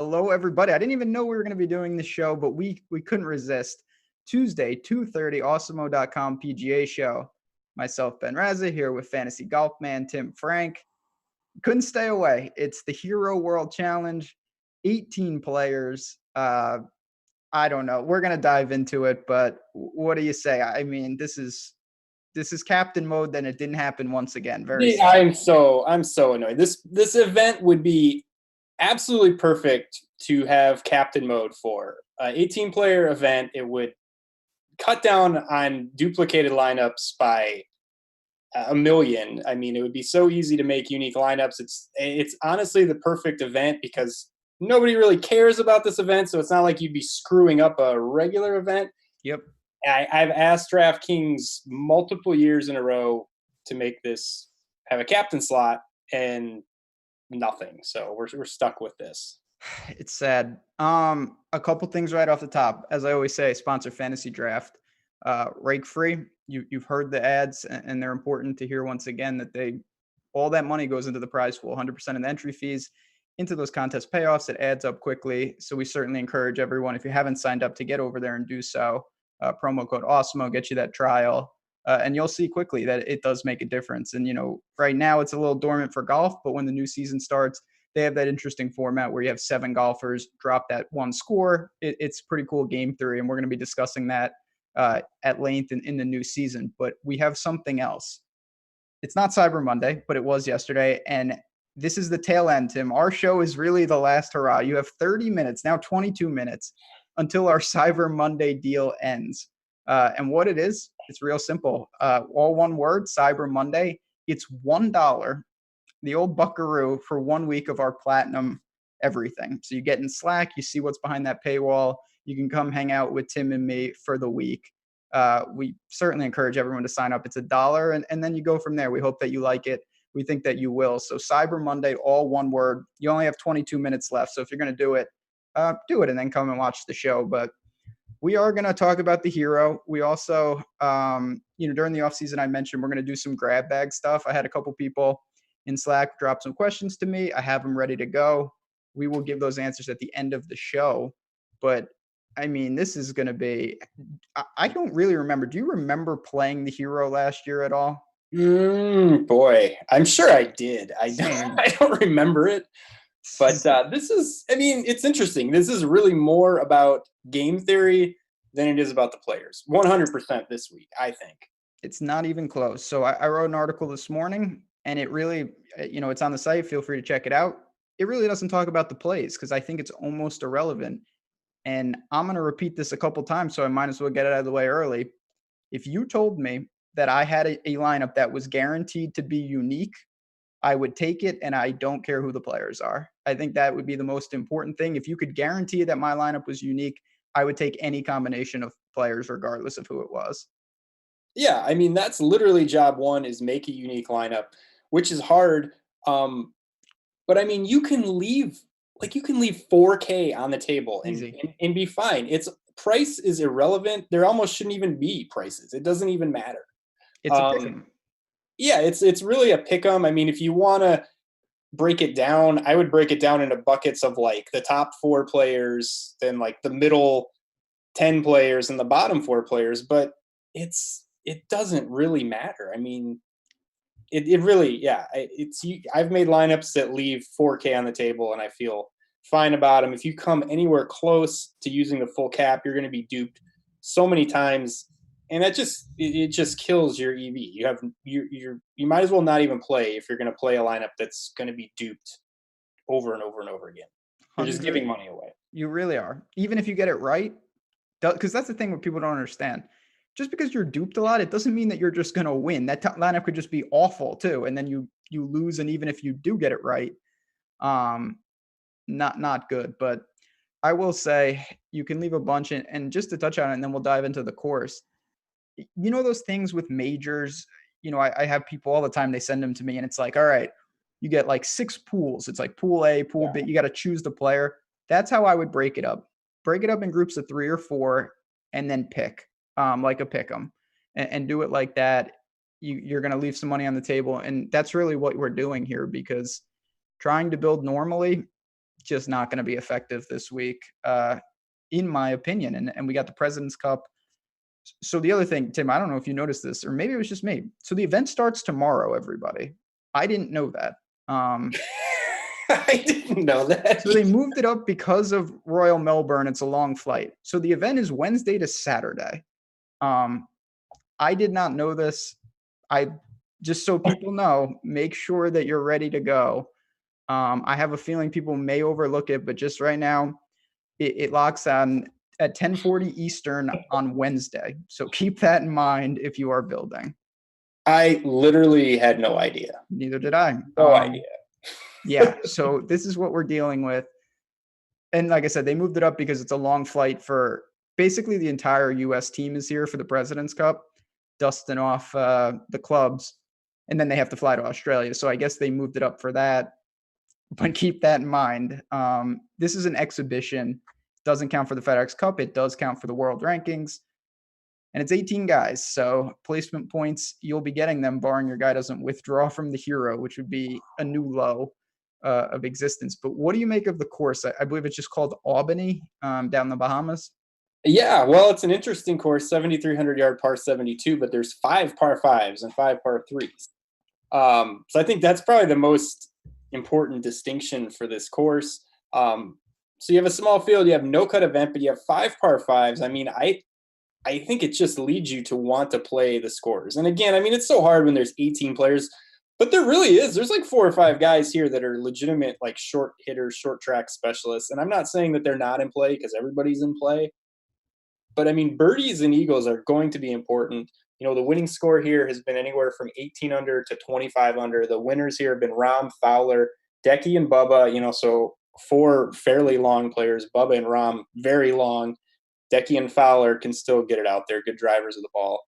Hello, everybody. I didn't even know we were going to be doing this show, but we couldn't resist. Tuesday, 2:30, Awesemo.com PGA show. Myself, Ben Raza, here with fantasy golf man Tim Frank. Couldn't stay away. It's the Hero World Challenge, 18 players. I don't know. We're going to dive into it, but what do you say? I mean, this is captain mode, then it didn't happen once again. Very sad. I'm so annoyed. This event would be absolutely perfect to have captain mode for. 18-player event. It would cut down on duplicated lineups by a million. I mean, it would be so easy to make unique lineups. It's honestly the perfect event because nobody really cares about this event, so it's not like you'd be screwing up a regular event. Yep. I've asked DraftKings multiple years in a row to make this have a captain slot, and nothing. So we're stuck with this. It's sad. A couple things right off the top. As I always say, sponsor Fantasy Draft. Rake free. You've heard the ads, and they're important to hear once again that all that money goes into the prize pool, 100% of the entry fees into those contest payoffs. It adds up quickly. So we certainly encourage everyone, if you haven't signed up, to get over there and do so. Promo code Awesemo, get you that trial. And you'll see quickly that it does make a difference. And, right now it's a little dormant for golf, but when the new season starts, they have that interesting format where you have 7 golfers drop that one score. It's pretty cool game theory, and we're going to be discussing that at length in the new season. But we have something else. It's not Cyber Monday, but it was yesterday, and this is the tail end, Tim. Our show is really the last hurrah. You have 30 minutes, now 22 minutes, until our Cyber Monday deal ends. And what it is, it's real simple. All one word, Cyber Monday. It's $1, the old buckaroo, for 1 week of our platinum everything. So you get in Slack, you see what's behind that paywall. You can come hang out with Tim and me for the week. We certainly encourage everyone to sign up. It's $1, and then you go from there. We hope that you like it. We think that you will. So Cyber Monday, all one word. You only have 22 minutes left. So if you're going to do it and then come and watch the show. But we are going to talk about the Hero. We also, during the offseason, I mentioned we're going to do some grab bag stuff. I had a couple people in Slack drop some questions to me. I have them ready to go. We will give those answers at the end of the show. But, I mean, this is going to be – I don't really remember. Do you remember playing the Hero last year at all? Boy, I'm sure I did. I don't remember it. But this is, I mean, it's interesting. This is really more about game theory than it is about the players. 100% this week, I think. It's not even close. So I wrote an article this morning, and it really, it's on the site. Feel free to check it out. It really doesn't talk about the plays because I think it's almost irrelevant. And I'm going to repeat this a couple times, so I might as well get it out of the way early. If you told me that I had a lineup that was guaranteed to be unique, I would take it, and I don't care who the players are. I think that would be the most important thing. If you could guarantee that my lineup was unique, I would take any combination of players regardless of who it was. Yeah, I mean, that's literally job one, is make a unique lineup, which is hard. But I mean, you can leave 4K on the table and be fine. Price is irrelevant. There almost shouldn't even be prices. It doesn't even matter. It's a pick 'em. Yeah, it's really a pick 'em. I mean, if you want to break it down, I would break it down into buckets of like the top 4 players, then like the middle 10 players and the bottom 4 players. But it doesn't really matter. I mean, it really, yeah. I've made lineups that leave 4K on the table, and I feel fine about them. If you come anywhere close to using the full cap, you're going to be duped so many times. And that just kills your EV. You might as well not even play if you're going to play a lineup that's going to be duped over and over and over again. You're just giving money away. You really are. Even if you get it right, because that's the thing what people don't understand. Just because you're duped a lot, it doesn't mean that you're just going to win. That lineup could just be awful too, and then you lose. And even if you do get it right, not good. But I will say you can leave a bunch, and just to touch on it, and then we'll dive into the course. Those things with majors, I have people all the time, they send them to me, and it's like, all right, you get like 6 pools. It's like pool A, pool B. You got to choose the player. That's how I would break it up. Break it up in groups of 3 or 4, and then pick, like a pick 'em, and do it like that. You're going to leave some money on the table. And that's really what we're doing here, because trying to build normally just not going to be effective this week, in my opinion. And we got the President's Cup. So the other thing, Tim, I don't know if you noticed this, or maybe it was just me. So the event starts tomorrow, everybody. I didn't know that. I didn't know that. So they moved it up because of Royal Melbourne. It's a long flight. So the event is Wednesday to Saturday. I did not know this. Just so people know, make sure that you're ready to go. I have a feeling people may overlook it, but just right now, it locks on at 10:40 Eastern on Wednesday. So keep that in mind if you are building. I literally had no idea. Neither did I. No idea. Yeah. So this is what we're dealing with. And like I said, they moved it up because it's a long flight for basically the entire U.S. team is here for the President's Cup, dusting off the clubs, and then they have to fly to Australia. So I guess they moved it up for that. But keep that in mind. This is an exhibition. Doesn't count for the FedEx Cup. It does count for the world rankings. And it's 18 guys. So placement points, you'll be getting them, barring your guy doesn't withdraw from the hero, which would be a new low of existence. But what do you make of the course? I believe it's just called Albany, down in the Bahamas. Yeah, well, it's an interesting course, 7,300-yard par 72, but there's 5 par 5s and 5 par 3s. So I think that's probably the most important distinction for this course. So you have a small field, you have no cut event, but you have 5 par 5s. I mean, I think it just leads you to want to play the scores. And again, I mean, it's so hard when there's 18 players, but there really is. There's like 4 or 5 guys here that are legitimate, like short hitters, short track specialists. And I'm not saying that they're not in play because everybody's in play. But I mean, birdies and eagles are going to be important. You know, the winning score here has been anywhere from 18 under to 25 under. The winners here have been Rahm, Fowler, Decky, and Bubba. You know, so 4 fairly long players. Bubba and Rahm, very long. Decky and Fowler can still get it out there. Good drivers of the ball.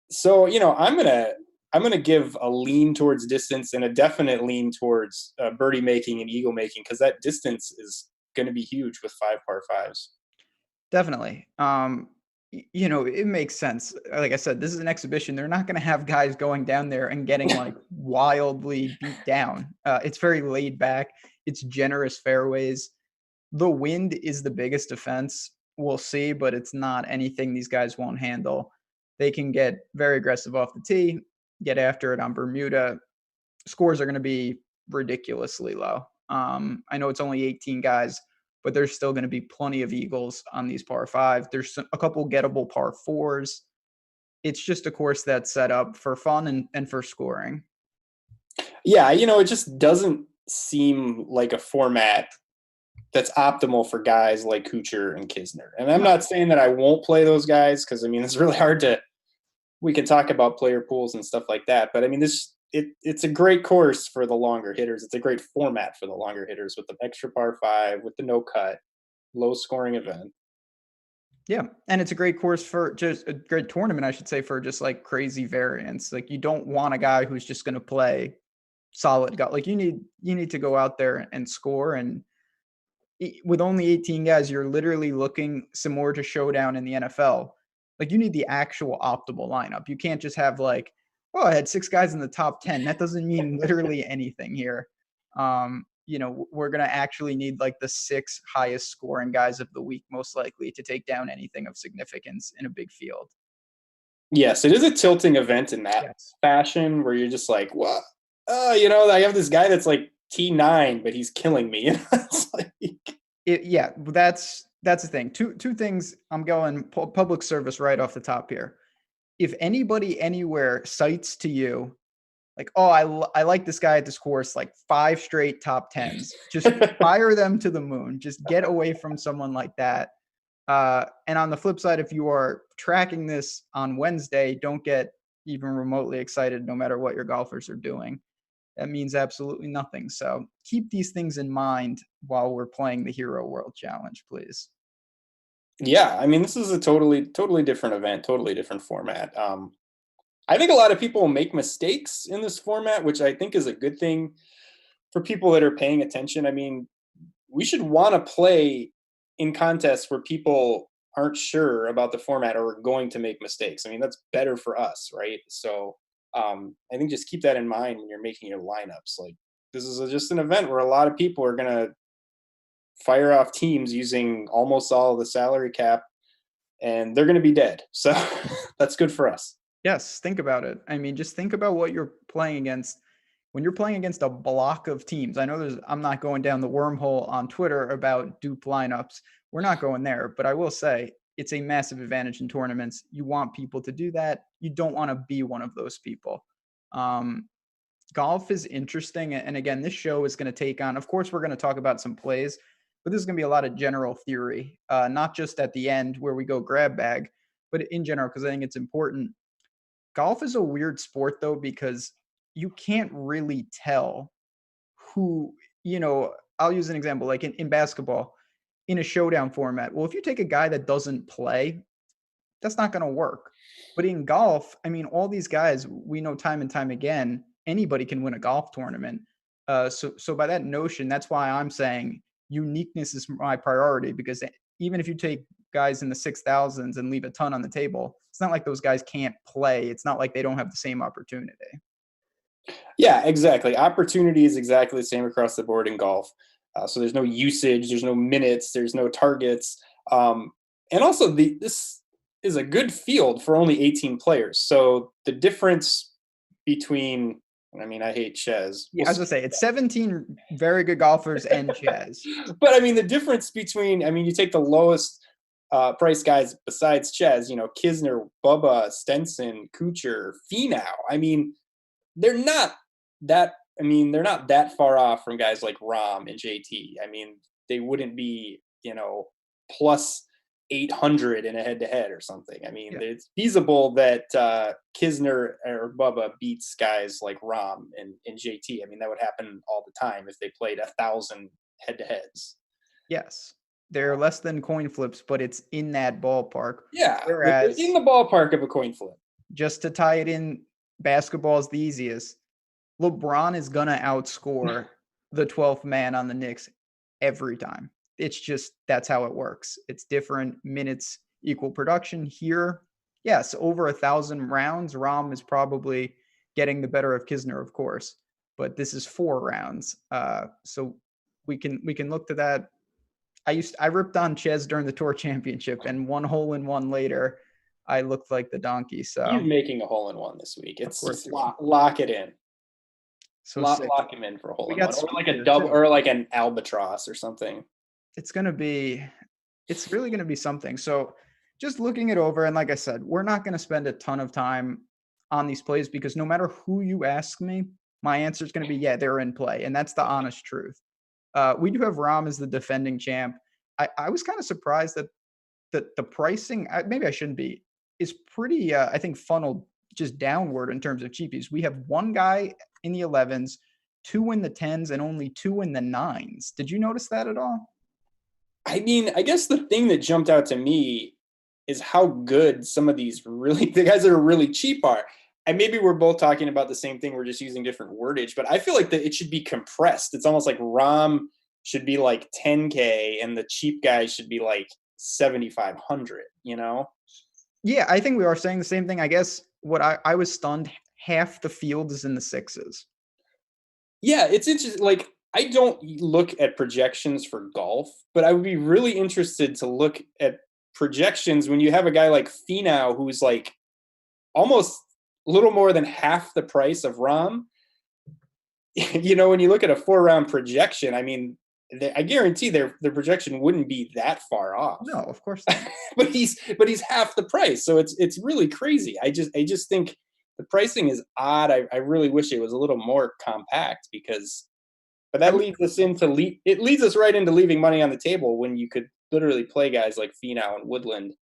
So, you know, I'm gonna give a lean towards distance and a definite lean towards birdie making and eagle making because that distance is going to be huge with 5 par 5s. Definitely. You know, it makes sense. Like I said, this is an exhibition. They're not going to have guys going down there and getting like wildly beat down. It's very laid back. It's generous fairways. The wind is the biggest offense. We'll see, but it's not anything these guys won't handle. They can get very aggressive off the tee, get after it on Bermuda. Scores are going to be ridiculously low. I know it's only 18 guys, but there's still going to be plenty of eagles on these par 5. There's a couple gettable par 4s. It's just a course that's set up for fun and for scoring. Yeah, you know, it just doesn't seem like a format that's optimal for guys like Kuchar and Kisner. And I'm not saying that I won't play those guys because, I mean, it's really hard to – we can talk about player pools and stuff like that. But, I mean, it's a great course for the longer hitters. It's a great format for the longer hitters with the extra par 5, with the no cut, low scoring event. Yeah, and it's a great course for just a great tournament, I should say, for just like crazy variance. Like you don't want a guy who's just going to play solid golf. Like you need to go out there and score. And with only 18 guys, you're literally looking similar to Showdown in the NFL. Like you need the actual optimal lineup. You can't just have like, oh, I had 6 guys in the top 10. That doesn't mean literally anything here. You know, we're going to actually need like the 6 highest scoring guys of the week, most likely, to take down anything of significance in a big field. Yes, it is a tilting event in that fashion where you're just like, what? You know, I have this guy that's like T9, but he's killing me. It's like... Yeah, that's the thing. Two things. I'm going public service right off the top here. If anybody anywhere cites to you, like, oh, I like this guy at this course, like 5 straight top 10s, just fire them to the moon. Just get away from someone like that. And on the flip side, if you are tracking this on Wednesday, don't get even remotely excited no matter what your golfers are doing. That means absolutely nothing. So keep these things in mind while we're playing the Hero World Challenge, please. Yeah, I mean, this is a totally different event, totally different format. I think a lot of people will make mistakes in this format, which I think is a good thing for people that are paying attention. I mean, we should want to play in contests where people aren't sure about the format or are going to make mistakes. I mean, that's better for us, right? So I think just keep that in mind when you're making your lineups. Like, this is just an event where a lot of people are going to fire off teams using almost all of the salary cap, and they're going to be dead. So that's good for us. Yes, think about it. I mean, just think about what you're playing against. When you're playing against a block of teams, I know I'm not going down the wormhole on Twitter about dupe lineups. We're not going there, but I will say it's a massive advantage in tournaments. You want people to do that. You don't want to be one of those people. Golf is interesting. And again, this show is going to take on, of course, we're going to talk about some plays, but this is going to be a lot of general theory, not just at the end where we go grab bag, but in general, because I think it's important. Golf is a weird sport, though, because you can't really tell who, I'll use an example, like in basketball, in a showdown format. Well, if you take a guy that doesn't play, that's not going to work. But in golf, I mean, all these guys, we know time and time again, anybody can win a golf tournament. So by that notion, that's why I'm saying uniqueness is my priority, because even if you take guys in the 6,000s and leave a ton on the table, it's not like those guys can't play. It's not like they don't have the same opportunity. Yeah, exactly. Opportunity is exactly the same across the board in golf. So there's no usage, there's no minutes, there's no targets. And also this is a good field for only 18 players. So the difference between, I mean, I hate Ches. Yeah, I was gonna say it's 17 very good golfers and Ches. But I mean, the difference between, I mean, you take the lowest price guys besides Ches, Kisner, Bubba, Stenson, Kuchar, Finau. I mean, they're not that far off from guys like Rahm and JT. I mean, they wouldn't be, plus 800 in a head-to-head or something. I mean, It's feasible that Kisner or Bubba beats guys like Rahm and JT. I mean, that would happen all the time if they played 1,000 head-to-heads. Yes. They're less than coin flips, but it's in that ballpark. Yeah, whereas in the ballpark of a coin flip. Just to tie it in, basketball is the easiest. LeBron is going to outscore the 12th man on the Knicks every time. It's just, that's how it works. It's different minutes, equal production. Here, yes, over 1,000 rounds. Rahm is probably getting the better of Kisner, of course, but this is 4 rounds. So we can look to that. I ripped on Ches during the Tour Championship, and 1 hole in 1 later, I looked like the donkey. So he's making a hole in 1 this week. It's just lock it in. So lock him in for a hole in 1, or like a double, or like an albatross or something. It's really going to be something. So just looking it over, and like I said, we're not going to spend a ton of time on these plays, because no matter who you ask me, my answer is going to be, yeah, they're in play. And that's the honest truth. We do have Rahm as the defending champ. I was kind of surprised that the pricing, maybe I shouldn't be, is pretty, I think, funneled just downward in terms of cheapies. We have 1 guy in the 11s, 2 in the 10s, and only 2 in the 9s. Did you notice that at all? I mean, I guess the thing that jumped out to me is how good some of these the guys that are really cheap are. And maybe we're both talking about the same thing. We're just using different wordage, but I feel like that it should be compressed. It's almost like Rahm should be like 10K and the cheap guys should be like 7,500, Yeah, I think we are saying the same thing. I guess what I was stunned, half the field is in the 6s. Yeah, it's interesting. Like, I don't look at projections for golf, but I would be really interested to look at projections when you have a guy like Finau, who's like almost a little more than half the price of Rahm. When you look at a 4-round projection, I mean, I guarantee their projection wouldn't be that far off. No, of course not. but he's half the price, so it's really crazy. I just think the pricing is odd. I really wish it was a little more compact, but that leads us right into leaving money on the table when you could literally play guys like Finau and Woodland,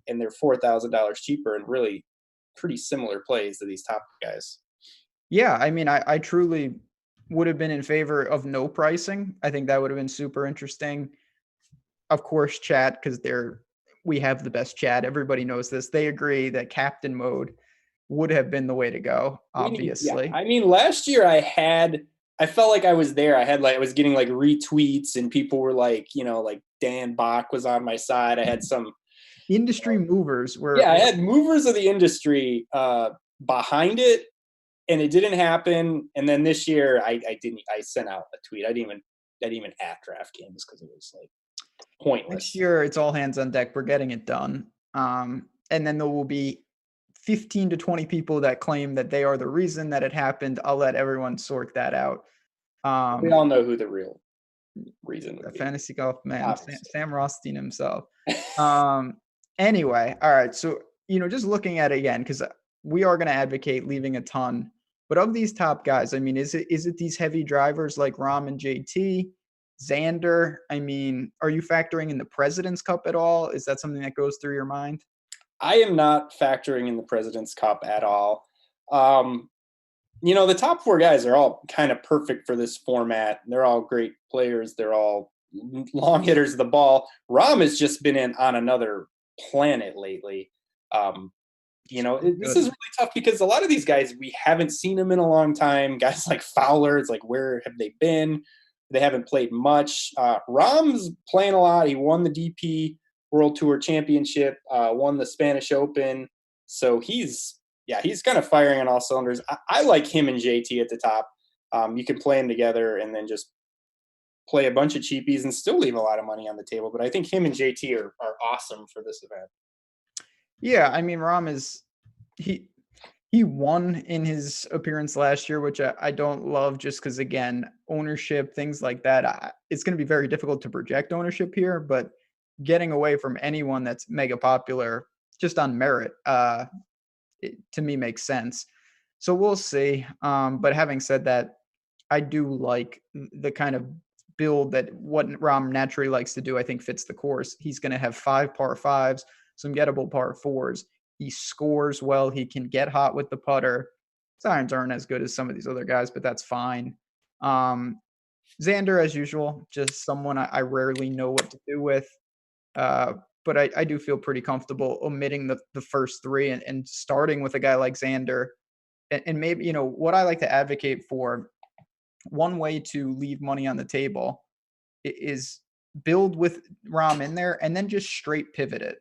and they're $4,000 cheaper and really pretty similar plays to these top guys. Yeah, I mean, I truly would have been in favor of no pricing. I think that would have been super interesting. Of course, chat, because we have the best chat. Everybody knows this. They agree that captain mode would have been the way to go, obviously. Yeah. I mean, last year I felt like I was there. I was getting like retweets and people were like, like Dan Bach was on my side. I had some industry movers I had movers of the industry behind it, and it didn't happen. And then this year I sent out a tweet. I didn't even even at DraftKings because it was like pointless. Next year, it's all hands on deck. We're getting it done. And then there will be 15 to 20 people that claim that they are the reason that it happened. I'll let everyone sort that out. We all know who the real reason would be. Fantasy golf man, Sam Rothstein himself. Obviously. Anyway, all right. So, just looking at it again, because we are going to advocate leaving a ton. But of these top guys, I mean, is it these heavy drivers like Rahm and JT, Xander? I mean, are you factoring in the President's Cup at all? Is that something that goes through your mind? I am not factoring in the President's Cup at all. The top 4 guys are all kind of perfect for this format. They're all great players. They're all long hitters of the ball. Rahm has just been on another planet lately. This is really tough because a lot of these guys, we haven't seen them in a long time. Guys like Fowler, it's like, where have they been? They haven't played much. Rahm's playing a lot. He won the DP World Tour Championship, won the Spanish Open. So he's kind of firing on all cylinders. I like him and JT at the top. You can play them together and then just play a bunch of cheapies and still leave a lot of money on the table. But I think him and JT are awesome for this event. Yeah, I mean, Rahm he won in his appearance last year, which I don't love just because, again, ownership, things like that. It's going to be very difficult to project ownership here, but getting away from anyone that's mega popular just on merit, to me makes sense. So we'll see. But having said that, I do like the kind of build that what Rahm naturally likes to do. I think fits the course. He's going to have 5 par 5s, some gettable par 4s. He scores well. He can get hot with the putter. His irons aren't as good as some of these other guys, but that's fine. Xander, as usual, just someone I rarely know what to do with. But I do feel pretty comfortable omitting the first 3 and starting with a guy like Xander. And maybe, what I like to advocate for, one way to leave money on the table is build with Rahm in there and then just straight pivot it.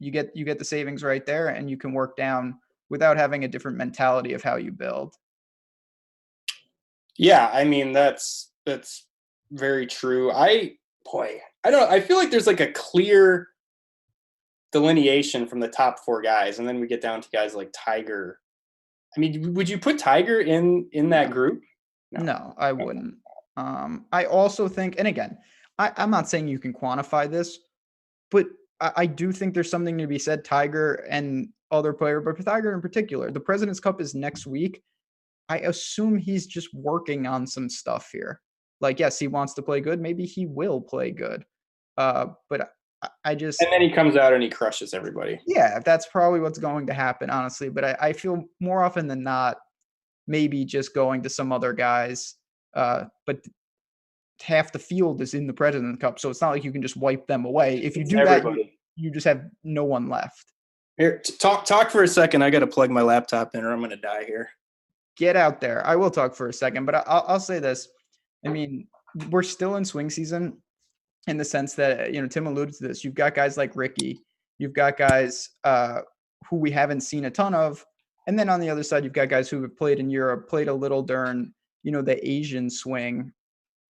You get the savings right there and you can work down without having a different mentality of how you build. Yeah, I mean, that's very true. I don't know. I feel like there's like a clear delineation from the top 4 guys, and then we get down to guys like Tiger. I mean, would you put Tiger in that group? No, I wouldn't. I also think, and again, I'm not saying you can quantify this, but I do think there's something to be said, Tiger and other player, but for Tiger in particular, the President's Cup is next week. I assume he's just working on some stuff here. Like, yes, he wants to play good. Maybe he will play good. But I just... And then he comes out and he crushes everybody. Yeah, that's probably what's going to happen, honestly. But I feel more often than not, maybe just going to some other guys. But half the field is in the President's Cup, so it's not like you can just wipe them away. If you do that, you just have no one left. Here, talk for a second. I got to plug my laptop in or I'm going to die here. Get out there. I will talk for a second, but I'll say this. I mean, we're still in swing season in the sense that, Tim alluded to this. You've got guys like Ricky. You've got guys who we haven't seen a ton of. And then on the other side, you've got guys who have played in Europe, played a little during, the Asian swing.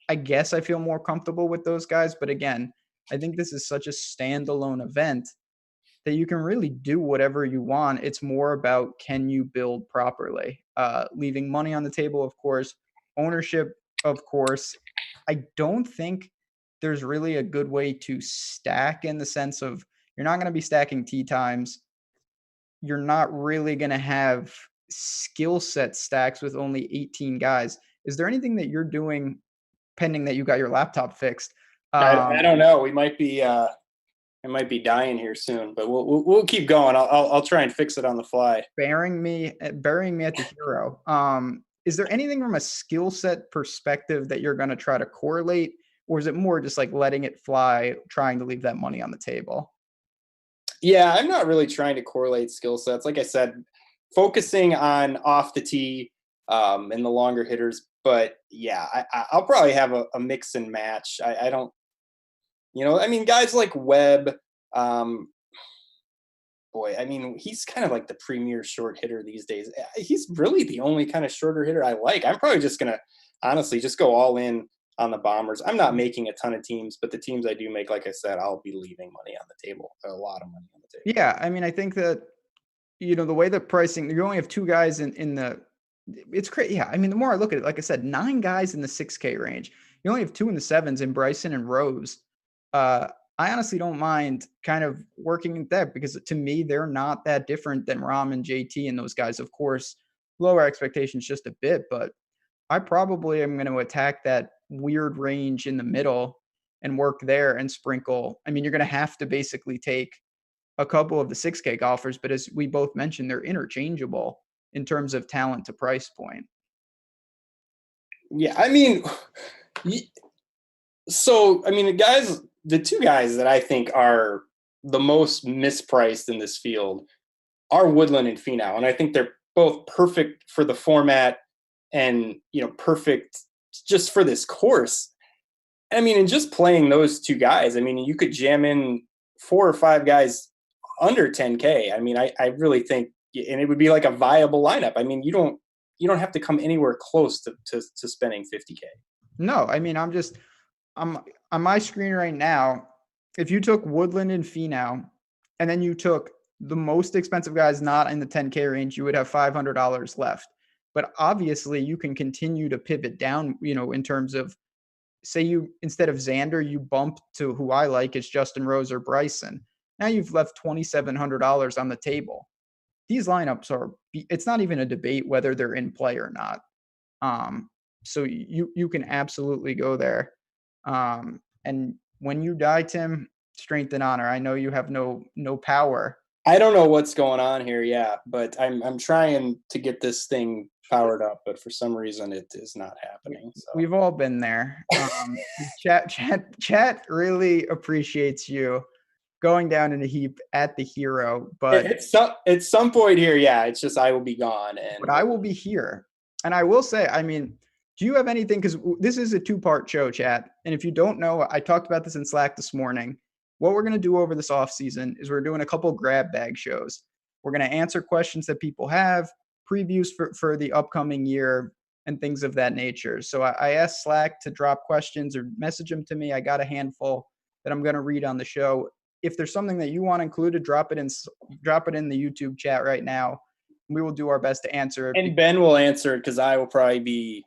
I guess I feel more comfortable with those guys. But again, I think this is such a standalone event that you can really do whatever you want. It's more about, can you build properly? Leaving money on the table, of course. Ownership, of course. I don't think there's really a good way to stack, in the sense of, you're not going to be stacking tee times. You're not really going to have skill set stacks with only 18 guys. Is there anything that you're doing, pending that you got your laptop fixed? I don't know. We might be I might be dying here soon, but we'll keep going. I'll try and fix it on the fly. Burying me at the hero. Is there anything from a skill set perspective that you're going to try to correlate, or is it more just like letting it fly, trying to leave that money on the table? Yeah, I'm not really trying to correlate skill sets. Like I said, focusing on off the tee and the longer hitters. But yeah, I'll probably have a mix and match. I don't, guys like Webb, he's kind of like the premier short hitter these days. He's really the only kind of shorter hitter I like. I'm probably just going to honestly just go all in on the Bombers. I'm not making a ton of teams, but the teams I do make, like I said, I'll be leaving money on the table, a lot of money on the table. Yeah, I mean, I think that, the way the pricing, you only have two guys in the, it's crazy. Yeah, I mean, the more I look at it, like I said, 9 guys in the 6K range. You only have 2 in the 7s in Bryson and Rose. I honestly don't mind kind of working in that because to me, they're not that different than Rahm and JT and those guys. Of course, lower expectations just a bit, but I probably am going to attack that weird range in the middle and work there and sprinkle. I mean, you're going to have to basically take a couple of the 6K golfers, but as we both mentioned, they're interchangeable in terms of talent to price point. Yeah, I mean, the 2 guys that I think are the most mispriced in this field are Woodland and Finau, and I think they're both perfect for the format and, perfect just for this course. I mean, and just playing those 2 guys, I mean, you could jam in 4 or 5 guys under 10K. I mean, I really think, and it would be like a viable lineup. I mean, you don't have to come anywhere close to spending 50K. No, I mean, I'm on my screen right now. If you took Woodland and Finau, and then you took the most expensive guys not in the 10K range, you would have $500 left. But obviously, you can continue to pivot down, in terms of, say you, instead of Xander, you bump to who I like is Justin Rose or Bryson. Now you've left $2,700 on the table. These lineups it's not even a debate whether they're in play or not. So you can absolutely go there. And when you die, Tim, strength and honor. I know you have no power. I don't know what's going on here, yeah, but I'm trying to get this thing powered up, but for some reason it is not happening. So. We've all been there. Chat really appreciates you going down in a heap at the hero, but at some point here, yeah, it's just I will be gone, but I will be here. And I will say, I mean, do you have anything? Because this is a 2-part show, chat. And if you don't know, I talked about this in Slack this morning. What we're going to do over this off season is we're doing a couple grab bag shows. We're going to answer questions that people have, previews for the upcoming year, and things of that nature. So I asked Slack to drop questions or message them to me. I got a handful that I'm going to read on the show. If there's something that you want included, drop it in the YouTube chat right now. We will do our best to answer it. And Ben will answer it because I will probably be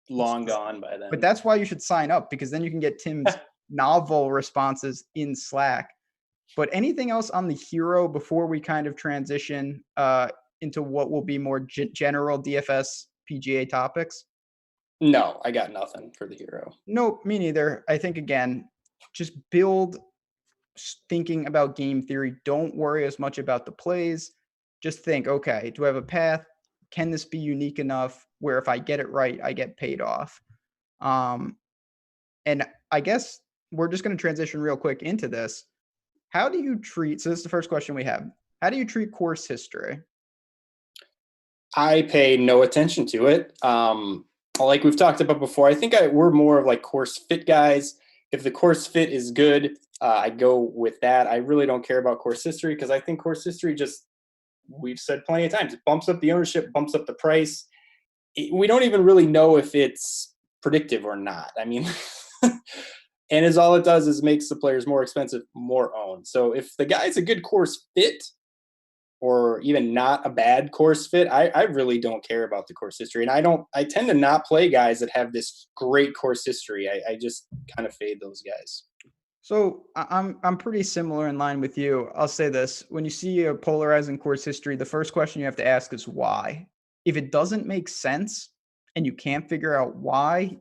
long gone by then. But that's why you should sign up, because then you can get Tim's novel responses in Slack. But anything else on the hero before we kind of transition into what will be more general DFS PGA topics? No, I got nothing for the hero. No, me neither. I think, again, just build thinking about game theory. Don't worry as much about the plays. Just think, okay, do I have a path? Can this be unique enough where if I get it right, I get paid off? And I guess we're just going to transition real quick into this. How do you treat, so this is the first question we have. How do you treat course history? I pay no attention to it. Like we've talked about before, I think we're more of like course fit guys. If the course fit is good, I go with that. I really don't care about course history because I think course history just, we've said plenty of times, it bumps up the ownership, bumps up the price. We don't even really know if it's predictive or not. I mean, and as all it does is makes the players more expensive, more owned. So if the guy's a good course fit or even not a bad course fit, I really don't care about the course history. And I tend to not play guys that have this great course history. I just kind of fade those guys. So I'm pretty similar in line with you. I'll say this. When you see a polarizing course history, the first question you have to ask is why. If it doesn't make sense and you can't figure out why,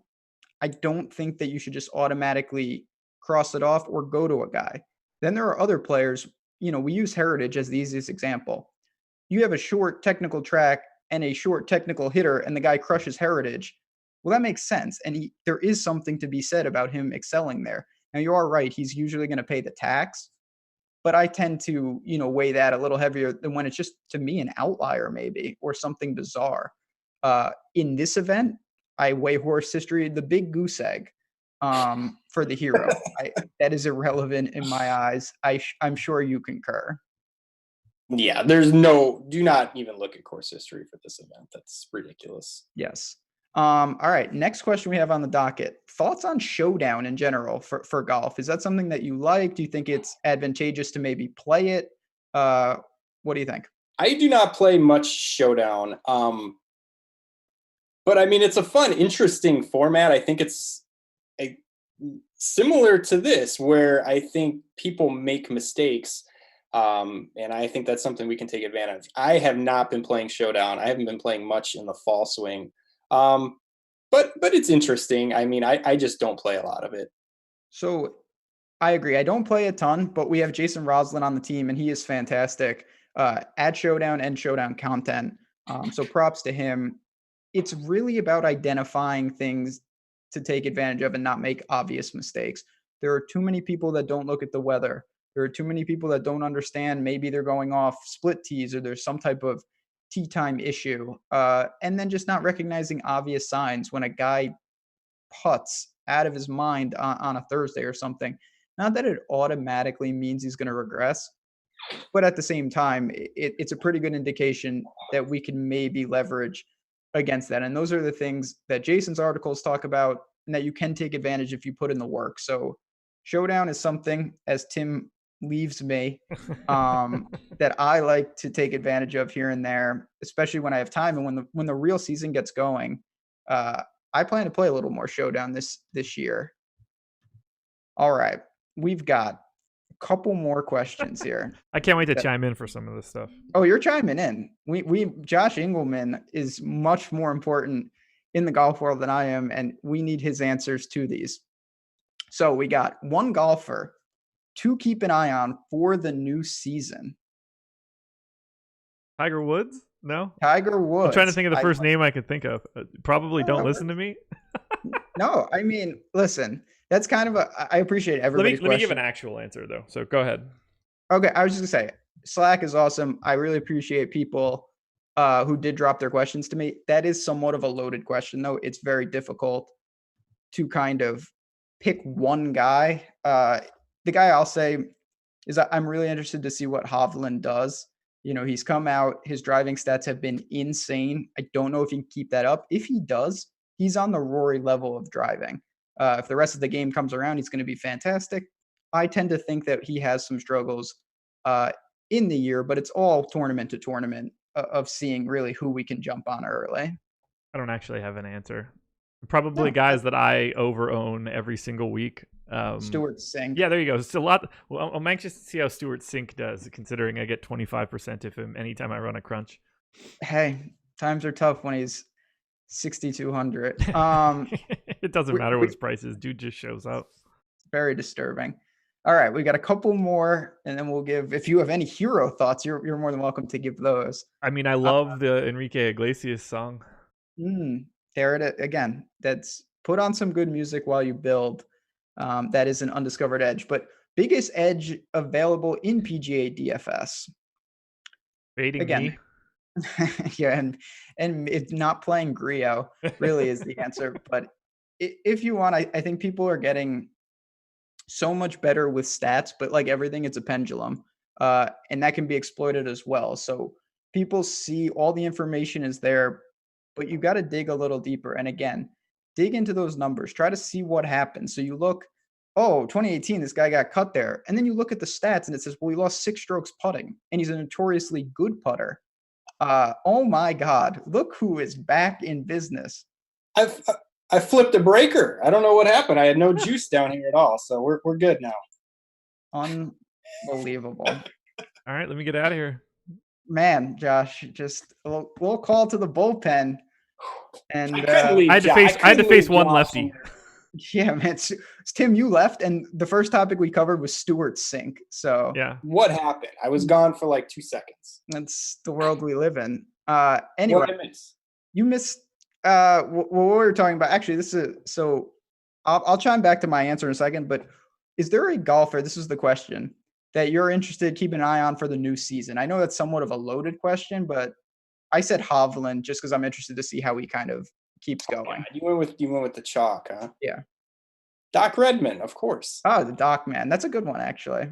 I don't think that you should just automatically cross it off or go to a guy. Then there are other players, we use Heritage as the easiest example. You have a short technical track and a short technical hitter and the guy crushes Heritage. Well, that makes sense. And there is something to be said about him excelling there. Now, you are right. He's usually going to pay the tax, but I tend to, weigh that a little heavier than when it's just, to me, an outlier maybe or something bizarre. In this event, I weigh horse history, the big goose egg for the hero. That is irrelevant in my eyes. I'm sure you concur. Yeah, do not even look at course history for this event. That's ridiculous. Yes. All right. Next question we have on the docket. Thoughts on Showdown in general for golf? Is that something that you like? Do you think it's advantageous to maybe play it? What do you think? I do not play much Showdown. But I mean, it's a fun, interesting format. I think it's similar to this, where I think people make mistakes. And I think that's something we can take advantage of. I have not been playing Showdown. I haven't been playing much in the fall swing. But it's interesting. I mean, I just don't play a lot of it. So I agree. I don't play a ton, but we have Jason Roslin on the team, and he is fantastic at Showdown and Showdown content. So props to him. It's really about identifying things to take advantage of and not make obvious mistakes. There are too many people that don't look at the weather. There are too many people that don't understand. Maybe they're going off split tees or there's some type of tee time issue. And then just not recognizing obvious signs when a guy putts out of his mind on a Thursday or something. Not that it automatically means he's going to regress, but at the same time, it's a pretty good indication that we can maybe leverage against that. And those are the things that Jason's articles talk about and that you can take advantage if you put in the work. So Showdown is something, as Tim leaves me, that I like to take advantage of here and there, especially when I have time. And when the real season gets going, I plan to play a little more Showdown this year. All right. We've got couple more questions here. I can't wait to chime in for some of this stuff. Oh, you're chiming in. We Josh Engelman is much more important in the golf world than I am, and we need his answers to these. So we got one golfer to keep an eye on for the new season. Tiger Woods? No? Tiger Woods. I'm trying to think of the first name I could think of. Probably don't listen to me. No, I mean, listen, that's kind of I appreciate everybody's Let me give an actual answer, though. So go ahead. Okay, I was just going to say, Slack is awesome. I really appreciate people who did drop their questions to me. That is somewhat of a loaded question, though. It's very difficult to kind of pick one guy. The guy I'll say is I'm really interested to see what Hovland does. You know, he's come out. His driving stats have been insane. I don't know if he can keep that up. If he does, he's on the Rory level of driving. If the rest of the game comes around, he's going to be fantastic. I tend to think that he has some struggles in the year, but it's all tournament to tournament of seeing really who we can jump on early. I don't actually have an answer. Probably guys that I over-own every single week. Stuart Sink. Yeah, there you go. It's a lot. Well, I'm anxious to see how Stuart Sink does, considering I get 25% of him anytime I run a crunch. Hey, times are tough when he's 6,200. It doesn't matter what his price is. Dude just shows up. Very disturbing. All right, we got a couple more, and then we'll give. If you have any hero thoughts, you're more than welcome to give those. I mean, I love the Enrique Iglesias song. There it is again. That's put on some good music while you build. That is an undiscovered edge, but biggest edge available in PGA DFS. Fading again. Me. Yeah, and it's not playing Griot really is the answer. But if you want, I think people are getting so much better with stats, but like everything, it's a pendulum, and that can be exploited as well. So people see all the information is there, but you got to dig a little deeper. And again, dig into those numbers. Try to see what happens. So you look, 2018, this guy got cut there, and then you look at the stats, and it says, well, he lost 6 strokes putting, and he's a notoriously good putter. Oh my God! Look who is back in business. I flipped a breaker. I don't know what happened. I had no juice down here at all, so we're good now. Unbelievable. All right, let me get out of here. Man, Josh, just a little call to the bullpen, and I had to face one lefty. Yeah, man. Tim, you left, and the first topic we covered was Stuart Sink. So yeah, what happened? I was gone for like 2 seconds. That's the world we live in. Anyway, what I miss? You missed what we were talking about. Actually, this is so. I'll chime back to my answer in a second. But is there a golfer? This is the question that you're interested in keeping an eye on for the new season. I know that's somewhat of a loaded question, but I said Hovland just because I'm interested to see how he kind of keeps going. You went with the chalk, huh? Yeah. Doc Redman, of course. Oh, the Doc man. That's a good one, actually.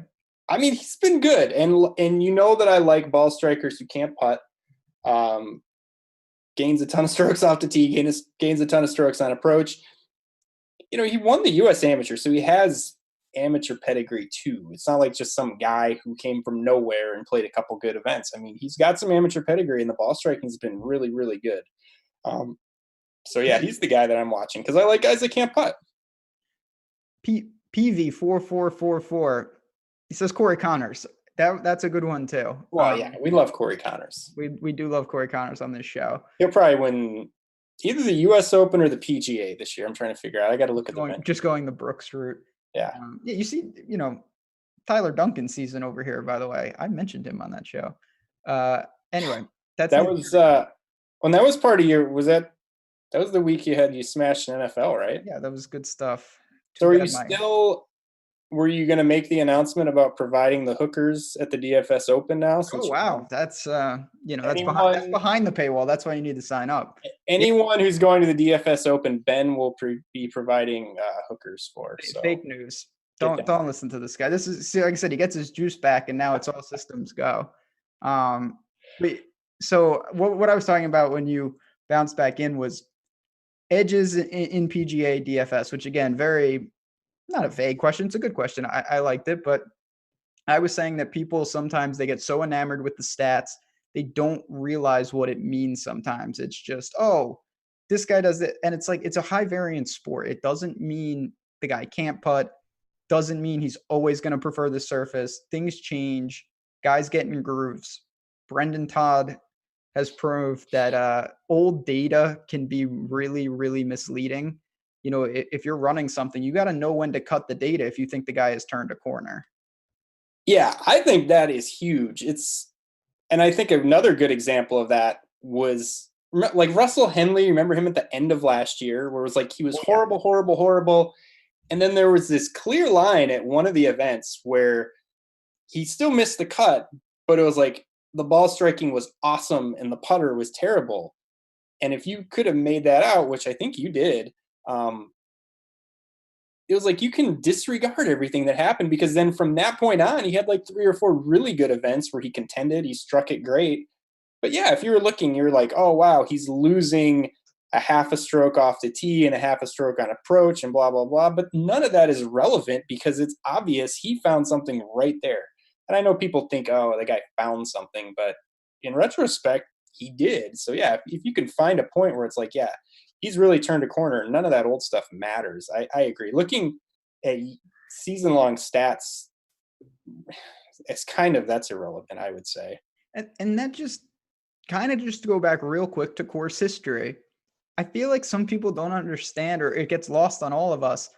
I mean, he's been good. And you know that I like ball strikers who can't putt. gains a ton of strokes off the tee, gains a ton of strokes on approach. He won the U.S. Amateur, so he has amateur pedigree too. It's not like just some guy who came from nowhere and played a couple good events. I mean, he's got some amateur pedigree, and the ball striking's been really, really good. So yeah, he's the guy that I'm watching because I like guys that can't putt. PV4444. He says Cory Connors. That's a good one too. Well, yeah, we love Cory Connors. We do love Cory Connors on this show. He'll probably win either the U.S. Open or the PGA this year. I'm trying to figure out. I got to look at just going the Brooks route. Yeah. Yeah. You see, Tyler Duncan's season over here. By the way, I mentioned him on that show. Anyway, that was when that was part of your. Was that was the week you smashed an NFL, right? Yeah, that was good stuff. So were you going to make the announcement about providing the hookers at the DFS Open now? Oh, wow. That's, that's behind the paywall. That's why you need to sign up. Anyone who's going to the DFS Open, Ben will be providing hookers for. So. Fake news. Don't listen to this guy. This is, like I said, he gets his juice back and now it's all systems go. So what I was talking about when you bounced back in was edges in PGA DFS, which again, not a vague question. It's a good question. I liked it, but I was saying that people sometimes they get so enamored with the stats, they don't realize what it means sometimes. It's just, oh, this guy does it. And it's like, it's a high variance sport. It doesn't mean the guy can't putt. Doesn't mean he's always going to prefer the surface. Things change. Guys get in grooves. Brendan Todd has proved that old data can be really, really misleading. If you're running something, you got to know when to cut the data if you think the guy has turned a corner. Yeah, I think that is huge. And I think another good example of that was like Russell Henley. Remember him at the end of last year where it was like he was horrible, horrible, horrible. And then there was this clear line at one of the events where he still missed the cut, but it was like the ball striking was awesome and the putter was terrible. And if you could have made that out, which I think you did, it was like you can disregard everything that happened because then from that point on, he had like 3 or 4 really good events where he contended. He struck it great. But yeah, if you were looking, you're like, oh, wow, he's losing a half a stroke off the tee and a half a stroke on approach and blah, blah, blah. But none of that is relevant because it's obvious he found something right there. And I know people think, oh, the guy found something. But in retrospect, he did. So yeah, if you can find a point where it's like, yeah, he's really turned a corner. None of that old stuff matters. I agree. Looking at season-long stats, that's irrelevant, I would say. And that just to go back real quick to course history, I feel like some people don't understand, or it gets lost on all of us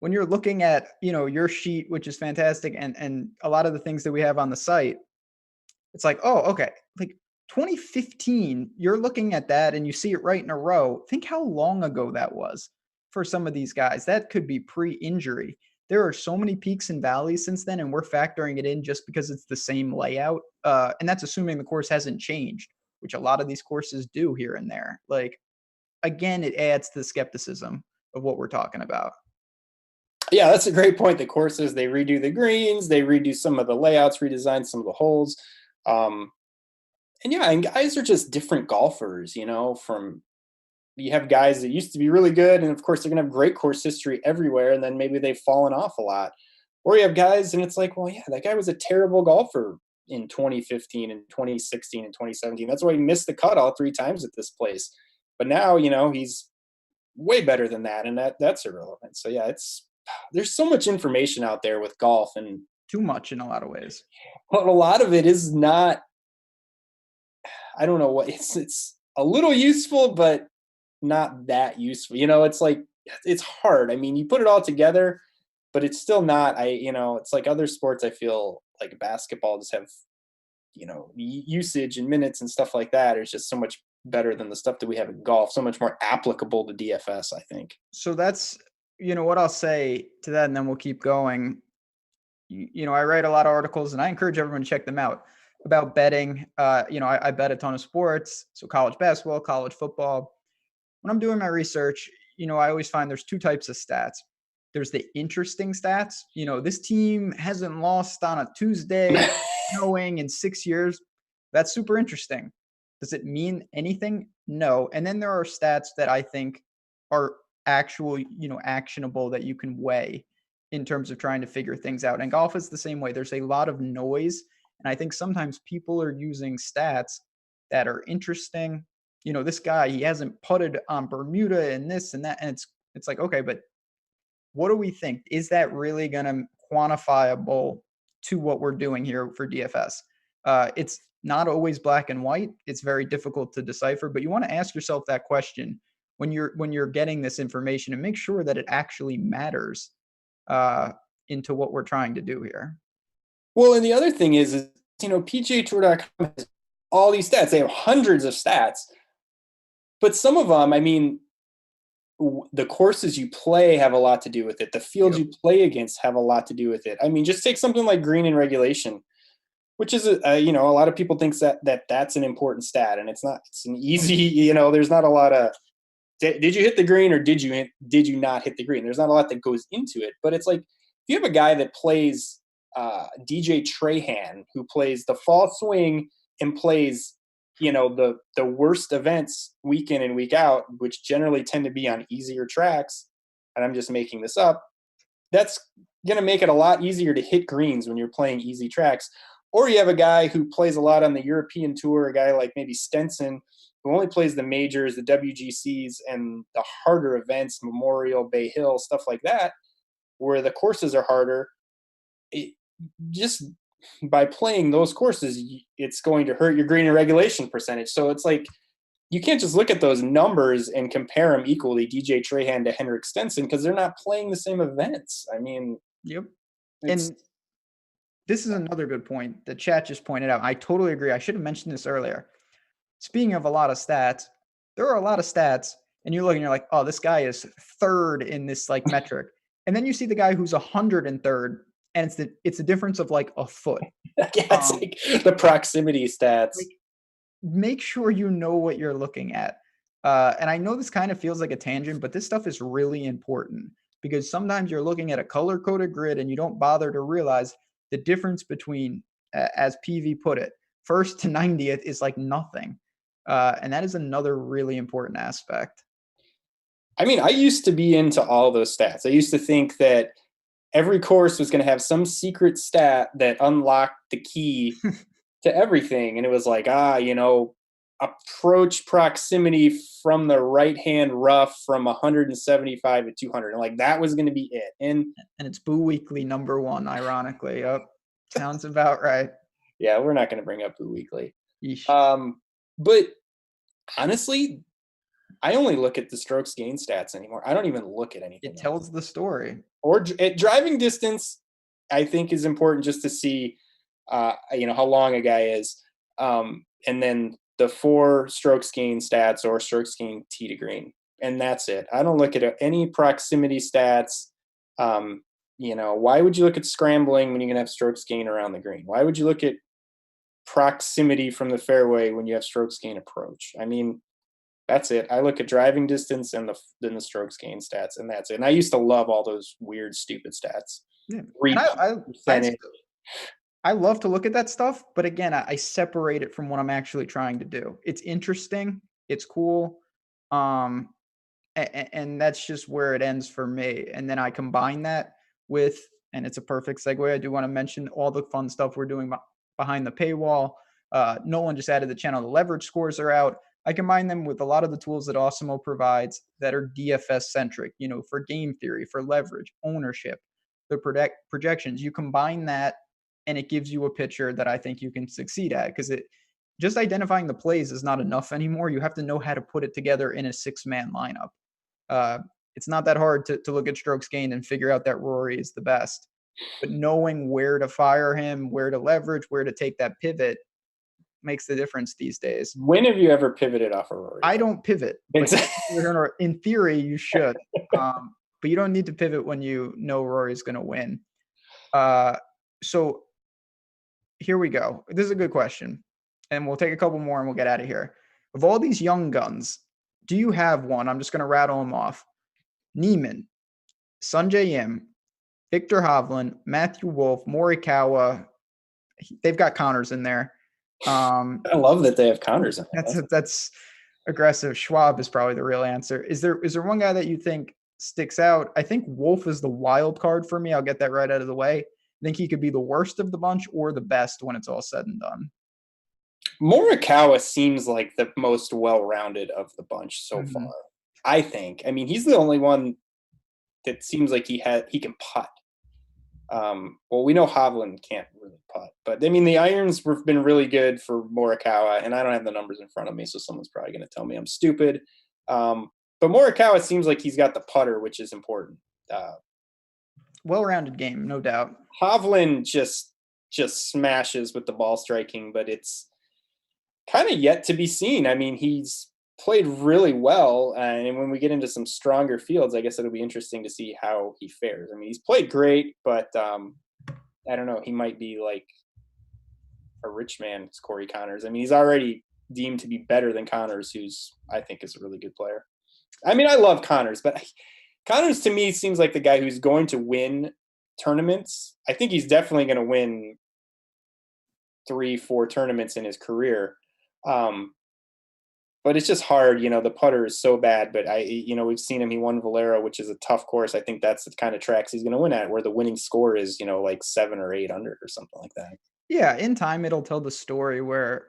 when you're looking at, your sheet, which is fantastic, and a lot of the things that we have on the site. It's like, oh, okay, like 2015, you're looking at that and you see it right in a row. Think how long ago that was for some of these guys. That could be pre-injury. There are so many peaks and valleys since then, and we're factoring it in just because it's the same layout. And that's assuming the course hasn't changed, which a lot of these courses do here and there. Like, again, it adds to the skepticism of what we're talking about. Yeah, that's a great point. The courses, they redo the greens, they redo some of the layouts, redesign some of the holes. And yeah, and guys are just different golfers, you have guys that used to be really good, and of course they're going to have great course history everywhere, and then maybe they've fallen off a lot. Or you have guys, and it's like, well, yeah, that guy was a terrible golfer in 2015 and 2016 and 2017. That's why he missed the cut all 3 times at this place. But now, he's way better than that, and that's irrelevant. So yeah, there's so much information out there with golf, and too much in a lot of ways. But a lot of it is not. I don't know what it's a little useful, but not that useful. It's like, it's hard. I mean, you put it all together, but it's still not, it's like other sports. I feel like basketball just have, usage and minutes and stuff like that. It's just so much better than the stuff that we have in golf, so much more applicable to DFS, I think. So that's, what I'll say to that, and then we'll keep going. I write a lot of articles and I encourage everyone to check them out about betting. I bet a ton of sports. So college basketball, college football. When I'm doing my research, I always find there's 2 types of stats. There's the interesting stats. This team hasn't lost on a Tuesday snowing in 6 years. That's super interesting. Does it mean anything? No. And then there are stats that I think are actual, actionable that you can weigh in terms of trying to figure things out. And golf is the same way. There's a lot of noise. And I think sometimes people are using stats that are interesting. This guy, he hasn't putted on Bermuda and this and that. And it's like, okay, but what do we think? Is that really going to quantifiable to what we're doing here for DFS? It's not always black and white. It's very difficult to decipher, but you want to ask yourself that question when you're getting this information and make sure that it actually matters into what we're trying to do here. Well, and the other thing is PGAtour.com has all these stats. They have hundreds of stats, but some of them, I mean, the courses you play have a lot to do with it. The fields you play against have a lot to do with it. I mean, just take something like green in regulation, which is a lot of people think that's an important stat, and it's not. It's an easy, there's not a lot of did you hit the green or did you not hit the green? There's not a lot that goes into it, but it's like if you have a guy that plays DJ Trahan, who plays the fall swing and plays the worst events week in and week out, which generally tend to be on easier tracks, and I'm just making this up, that's going to make it a lot easier to hit greens when you're playing easy tracks. Or you have a guy who plays a lot on the European Tour, a guy like maybe Stenson, who only plays the majors, the WGCs, and the harder events, Memorial, Bay Hill, stuff like that, where the courses are harder. Just by playing those courses, it's going to hurt your green and regulation percentage. So it's like you can't just look at those numbers and compare them equally, DJ Trahan to Henrik Stenson, because they're not playing the same events. I mean, yep. And this is another good point that chat just pointed out. I totally agree. I should have mentioned this earlier. Speaking of a lot of stats, there are a lot of stats, and you look and you're like, oh, this guy is third in this like metric. And then you see the guy who's 103rd, and it's a difference of like a foot. Yeah, it's like the proximity stats. Like, make sure you know what you're looking at. And I know this kind of feels like a tangent, but this stuff is really important because sometimes you're looking at a color-coded grid and you don't bother to realize the difference between, as PV put it, first to 90th is like nothing. And that is another really important aspect. I mean, I used to be into all those stats. I used to think that every course was going to have some secret stat that unlocked the key to everything. And it was like, approach proximity from the right-hand rough from 175 to 200. And like, that was going to be it. And it's Boo Weekly #1, ironically. Sounds about right. Yeah, we're not going to bring up Boo Weekly. But honestly, I only look at the strokes gain stats anymore. I don't even look at anything. It tells the story. Or at driving distance, I think is important just to see, how long a guy is. And then the 4 strokes gain stats or strokes gain tee to green. And that's it. I don't look at any proximity stats. Why would you look at scrambling when you're going to have strokes gain around the green? Why would you look at proximity from the fairway when you have strokes gain approach? I mean, that's it. I look at driving distance and then the strokes gain stats, and that's it. And I used to love all those weird, stupid stats. Yeah. I love to look at that stuff, but again, I separate it from what I'm actually trying to do. It's interesting. It's cool. And that's just where it ends for me. And then I combine that with, and it's a perfect segue, I do want to mention all the fun stuff we're doing behind the paywall. Nolan just added the channel. The leverage scores are out. I combine them with a lot of the tools that Awesemo provides that are DFS centric, for game theory, for leverage, ownership, the projections. You combine that and it gives you a picture that I think you can succeed at, because just identifying the plays is not enough anymore. You have to know how to put it together in a 6-man lineup. It's not that hard to look at strokes gained and figure out that Rory is the best, but knowing where to fire him, where to leverage, where to take that pivot makes the difference these days. When have you ever pivoted off of Rory? I don't pivot. In theory, you should. But you don't need to pivot when you know Rory's going to win. So here we go. This is a good question. And we'll take a couple more and we'll get out of here. Of all these young guns, do you have one? I'm just going to rattle them off. Neiman, Sungjae Im, Victor Hovland, Matthew Wolff, Morikawa. They've got Connors in there. I love that they have Connors in there. That's aggressive. Schwab is probably the real answer. Is there one guy that you think sticks out? I think Wolf is the wild card for me. I'll get that right out of the way. I think he could be the worst of the bunch or the best when it's all said and done. Morikawa seems like the most well-rounded of the bunch so far, I think. I mean, he's the only one that seems like he can putt. Well, we know Hovland can't really putt, but I mean, the irons have been really good for Morikawa, and I don't have the numbers in front of me, so someone's probably going to tell me I'm stupid. But Morikawa seems like he's got the putter, which is important. Well-rounded game, no doubt. Hovland just smashes with the ball striking, but it's kind of yet to be seen. I mean, he's played really well, and when we get into some stronger fields, I guess it'll be interesting to see how he fares. I mean, he's played great, but I don't know. He might be like a rich man's Cory Connors. I mean, he's already deemed to be better than Connors, who's I think is a really good player. I mean, I love Connors, but Connors to me seems like the guy who's going to win tournaments. I think he's definitely going to win 3-4 tournaments in his career. But it's just hard, the putter is so bad, but we've seen him, he won Valero, which is a tough course. I think that's the kind of tracks he's going to win at, where the winning score is, like 7 or 8 under or something like that. Yeah. In time, it'll tell the story where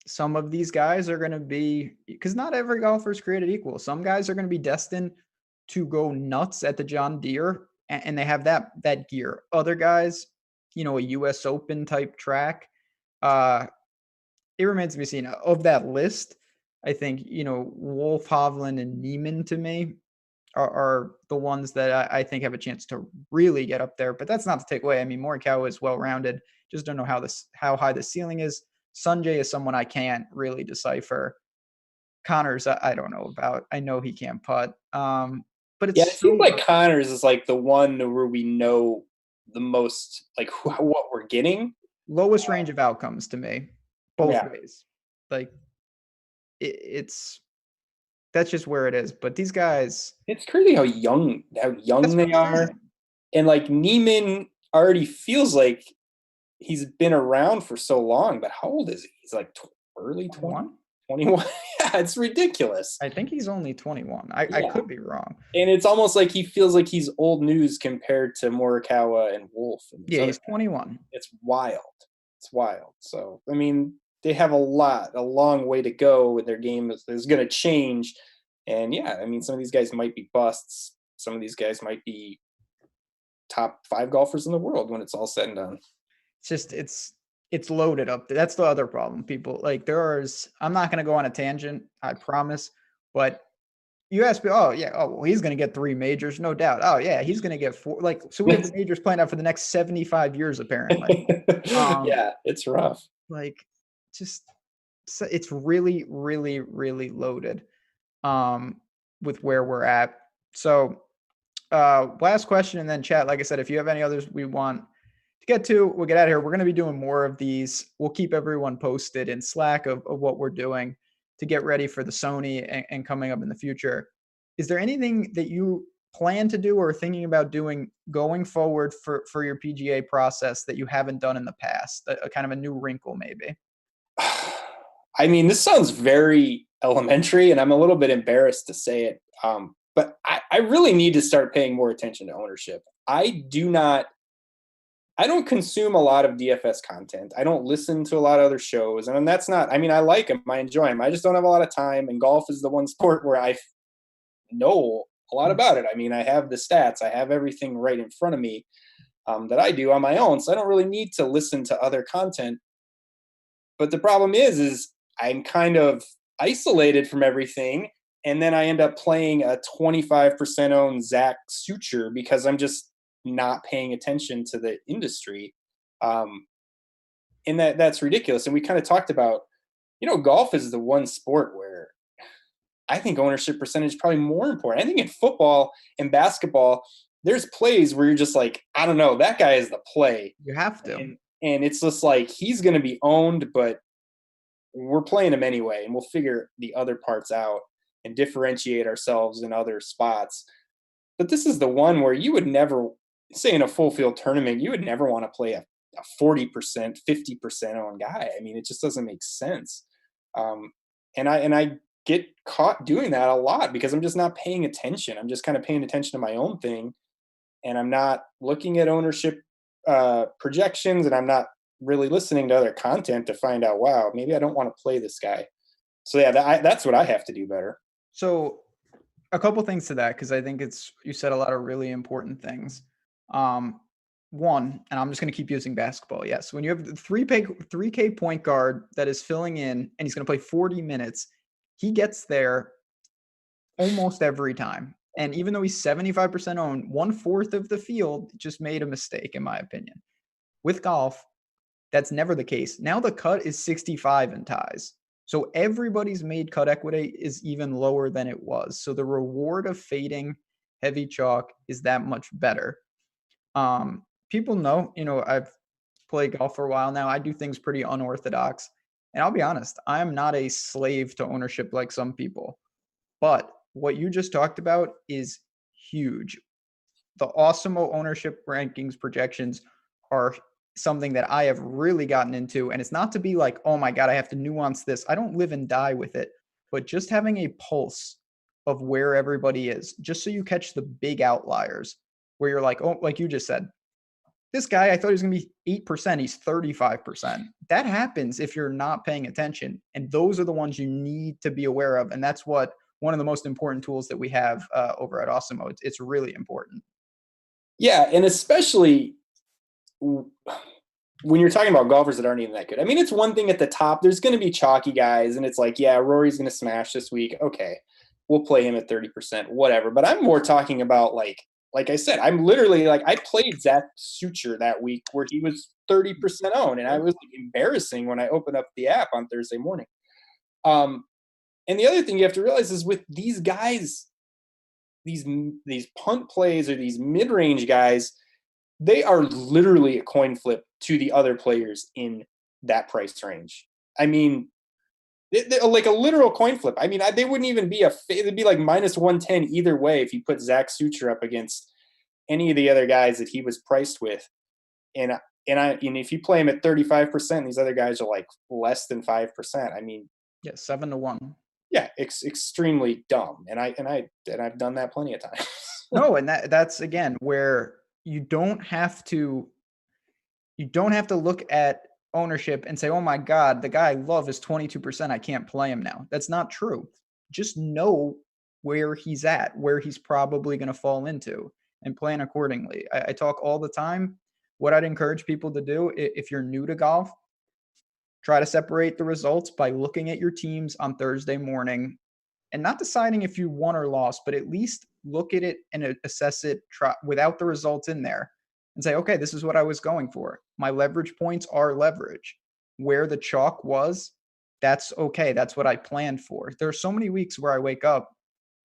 some of these guys are going to be, because not every golfer is created equal. Some guys are going to be destined to go nuts at the John Deere, and they have that gear. Other guys, a US Open type track, it remains to be seen. Of that list, I think, Wolf, Hovland, and Neiman to me are the ones that I think have a chance to really get up there. But that's not to take away. I mean, Morikawa is well-rounded. Just don't know how high the ceiling is. Sanjay is someone I can't really decipher. Connors, I don't know about. I know he can't putt. But it seems like Connors is like the one where we know the most, like what we're getting. Lowest range of outcomes to me, both ways. Like that's just where it is. But these guys, it's crazy how young they are. And like Neiman already feels like he's been around for so long, but how old is he? He's like early 20, 21. Yeah, it's ridiculous. I think he's only 21. I could be wrong. And it's almost like he feels like he's old news compared to Morikawa and Wolf. Yeah, he's 21. It's wild. It's wild. So, I mean, they have a long way to go, and their game is going to change. And yeah, I mean, some of these guys might be busts. Some of these guys might be top 5 golfers in the world when it's all said and done. It's loaded up. That's the other problem. People like I'm not going to go on a tangent, I promise, but you ask me, well, he's going to get 3 majors, no doubt. Oh yeah, he's going to get 4. Like, so we have the majors planned out for the next 75 years, apparently. Yeah, it's rough. Like, it's really, really, really loaded with where we're at. So last question, and then chat. Like I said, if you have any others we want to get to, we'll get out of here. We're going to be doing more of these. We'll keep everyone posted in Slack of what we're doing to get ready for the Sony and coming up in the future. Is there anything that you plan to do or thinking about doing going forward for your PGA process that you haven't done in the past? A kind of a new wrinkle, maybe? I mean, this sounds very elementary, and I'm a little bit embarrassed to say it. But I really need to start paying more attention to ownership. I don't consume a lot of DFS content. I don't listen to a lot of other shows. And that's not, I mean, I like them. I enjoy them. I just don't have a lot of time. And golf is the one sport where I know a lot about it. I mean, I have the stats. I have everything right in front of me that I do on my own. So I don't really need to listen to other content. But the problem is I'm kind of isolated from everything. And then I end up playing a 25% owned Zach Suture because I'm just not paying attention to the industry. And that's ridiculous. And we kind of talked about, golf is the one sport where I think ownership percentage is probably more important. I think in football and basketball, there's plays where you're just like, I don't know, that guy is the play. You have to. And it's just like, he's going to be owned, but we're playing him anyway. And we'll figure the other parts out and differentiate ourselves in other spots. But this is the one where you would never, say in a full field tournament, you would never want to play a a 40%, 50% owned guy. I mean, it just doesn't make sense. And I get caught doing that a lot because I'm just not paying attention. I'm just kind of paying attention to my own thing, and I'm not looking at ownership projections, and I'm not really listening to other content to find out, wow, maybe I don't want to play this guy. So yeah, that's what I have to do better. So a couple things to that, because I think you said a lot of really important things. One, and I'm just going to keep using basketball. Yes, when you have the 3K point guard that is filling in and he's going to play 40 minutes, he gets there almost every time. And even though he's 75% owned, 1/4 of the field just made a mistake, in my opinion. With golf, that's never the case. Now the cut is 65 in ties. So everybody's made cut equity is even lower than it was. So the reward of fading heavy chalk is that much better. People know, I've played golf for a while now. I do things pretty unorthodox. And I'll be honest, I am not a slave to ownership like some people. But what you just talked about is huge. The Awesemo ownership rankings projections are something that I have really gotten into. And it's not to be like, oh my God, I have to nuance this. I don't live and die with it. But just having a pulse of where everybody is, just so you catch the big outliers where you're like, oh, like you just said, this guy, I thought he was going to be 8%. He's 35%. That happens if you're not paying attention. And those are the ones you need to be aware of. And that's one of the most important tools that we have over at Awesemo. It's really important. Yeah, and especially when you're talking about golfers that aren't even that good. I mean, it's one thing at the top. There's going to be chalky guys, and it's like, yeah, Rory's going to smash this week. Okay, we'll play him at 30%, whatever. But I'm more talking about, like I said, I'm literally I played Zach Sucher that week where he was 30% owned, and I was embarrassing when I opened up the app on Thursday morning. And the other thing you have to realize is with these guys, these punt plays or these mid-range guys, they are literally a coin flip to the other players in that price range. I mean, like a literal coin flip. I mean, they wouldn't even be it'd be like minus 110 either way if you put Zach Sucher up against any of the other guys that he was priced with. And if you play him at 35%, these other guys are like less than 5%. I mean, yeah, 7-1. Yeah, extremely dumb. And I've done that plenty of times. No, and that's again where you don't have to look at ownership and say, oh my God, the guy I love is 22%. I can't play him now. That's not true. Just know where he's at, where he's probably going to fall into, and plan accordingly. I talk all the time. What I'd encourage people to do, if you're new to golf, try to separate the results by looking at your teams on Thursday morning and not deciding if you won or lost, but at least look at it and assess it without the results in there and say, okay, this is what I was going for. My leverage points are leverage. Where the chalk was, that's okay. That's what I planned for. There are so many weeks where I wake up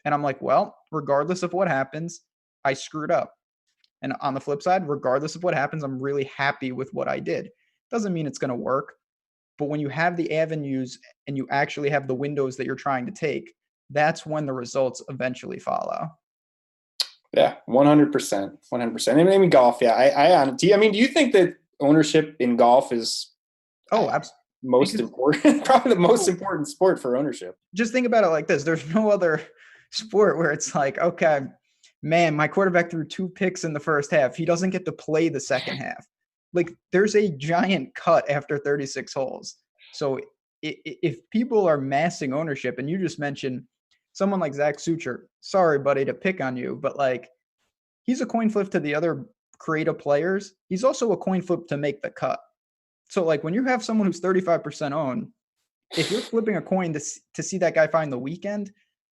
and I'm like, well, regardless of what happens, I screwed up. And on the flip side, regardless of what happens, I'm really happy with what I did. Doesn't mean it's going to work. But when you have the avenues and you actually have the windows that you're trying to take, that's when the results eventually follow. Yeah, 100%. 100%. I mean, golf, yeah. Do you think that ownership in golf is absolutely most important? Probably the most important sport for ownership. Just think about it like this. There's no other sport where it's like, okay, man, my quarterback threw 2 picks in the first half. He doesn't get to play the second half. Like, there's a giant cut after 36 holes. So if people are massing ownership, and you just mentioned someone like Zach Sucher, sorry, buddy, to pick on you, but like, he's a coin flip to the other creative players. He's also a coin flip to make the cut. So like, when you have someone who's 35% owned, if you're flipping a coin to see that guy find the weekend,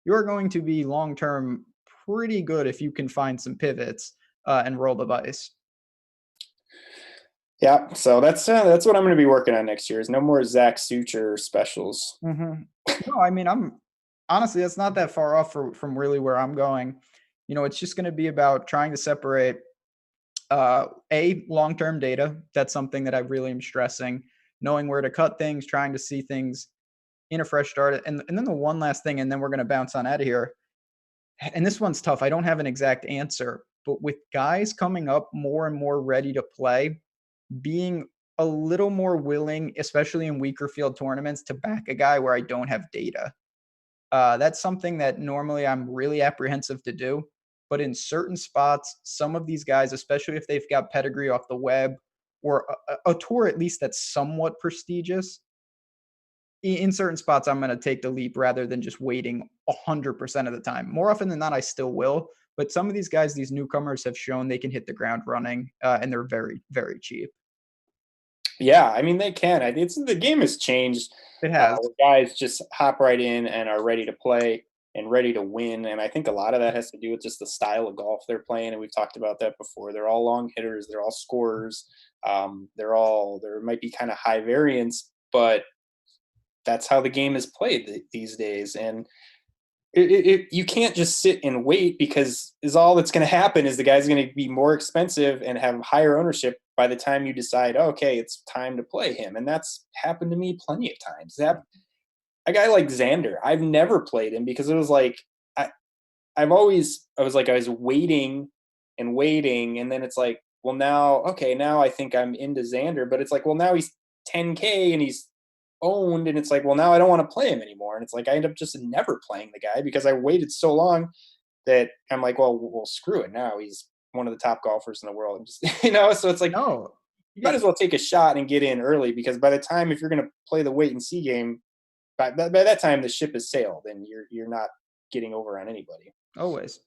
you're going to be long-term pretty good if you can find some pivots and roll the dice. Yeah, so that's what I'm going to be working on next year. Is no more Zach Sucher specials. Mm-hmm. No, I mean, honestly, that's not that far off from really where I'm going. It's just going to be about trying to separate long-term data. That's something that I really am stressing. Knowing where to cut things, trying to see things in a fresh start, and then the one last thing, and then we're going to bounce on out of here. And this one's tough. I don't have an exact answer, but with guys coming up more and more ready to play, being a little more willing, especially in weaker field tournaments, to back a guy where I don't have data. That's something that normally I'm really apprehensive to do. But in certain spots, some of these guys, especially if they've got pedigree off the web or a tour at least that's somewhat prestigious, in certain spots, I'm going to take the leap rather than just waiting 100% of the time. More often than not, I still will. But some of these guys, these newcomers, have shown they can hit the ground running, and they're very, very cheap. Yeah, I mean they can. It's the game has changed. It has. Where guys just hop right in and are ready to play and ready to win. And I think a lot of that has to do with just the style of golf they're playing. And we've talked about that before. They're all long hitters. They're all scorers. There might be kind of high variance, but that's how the game is played these days. And you can't just sit and wait, because all that's going to happen is the guy's going to be more expensive and have higher ownership by the time you decide, okay, it's time to play him. And that's happened to me plenty of times. A guy like Xander, I've never played him because it was like, I was waiting and waiting. And then it's like, well, now I think I'm into Xander, but it's like, well, now he's 10K and he's owned, and it's like, well, now I don't want to play him anymore. And it's like I end up just never playing the guy because I waited so long that I'm like, well, screw it. Now he's one of the top golfers in the world. And just so it's like, No, you might as well take a shot and get in early, because by the time, if you're going to play the wait and see game, by that time the ship has sailed and you're not getting over on anybody. always.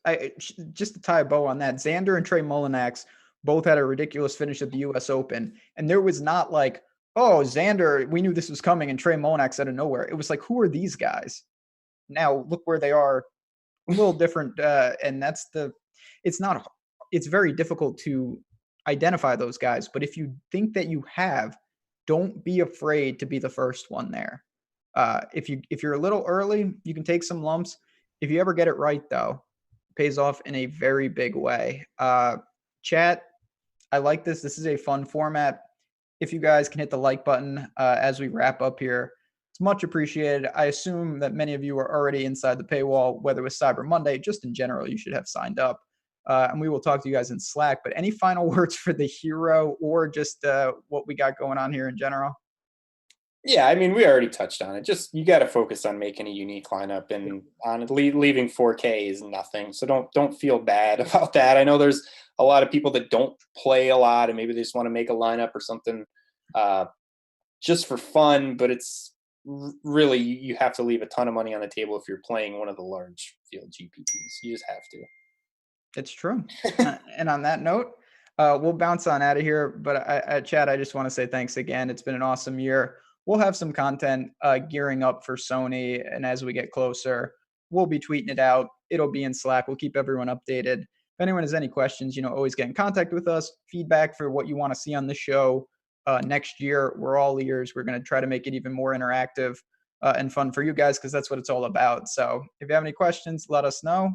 Just to tie a bow on that, Xander and Trey Mullinax both had a ridiculous finish at the U.S. Open, and there was not like, oh, Xander, we knew this was coming, and Trey Mullinax out of nowhere. It was like, who are these guys? Now look where they are, a little different, and it's very difficult to identify those guys. But if you think that you have, don't be afraid to be the first one there. If you're a little early, you can take some lumps. If you ever get it right, though, it pays off in a very big way. Chat, I like this. This is a fun format. If you guys can hit the like button as we wrap up here, it's much appreciated. I assume that many of you are already inside the paywall, whether it was Cyber Monday, just in general, you should have signed up. And we will talk to you guys in Slack. But any final words for the hero, or just what we got going on here in general? Yeah, I mean, we already touched on it. Just, you got to focus on making a unique lineup, and on leaving 4K is nothing. So don't feel bad about that. I know there's a lot of people that don't play a lot, and maybe they just want to make a lineup or something just for fun. But it's really, you have to leave a ton of money on the table if you're playing one of the large field GPPs. You just have to. It's true. And on that note, we'll bounce on out of here. But Chad, I just want to say thanks again. It's been an awesome year. We'll have some content gearing up for Sony, and as we get closer, we'll be tweeting it out. It'll be in Slack. We'll keep everyone updated. If anyone has any questions, always get in contact with us. Feedback for what you want to see on the show next year. We're all ears. We're going to try to make it even more interactive and fun for you guys, because that's what it's all about. So if you have any questions, let us know.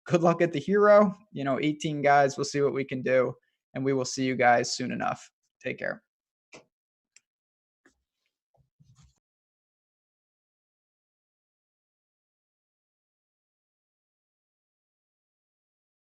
Good luck at the hero. 18 guys. We'll see what we can do, and we will see you guys soon enough. Take care.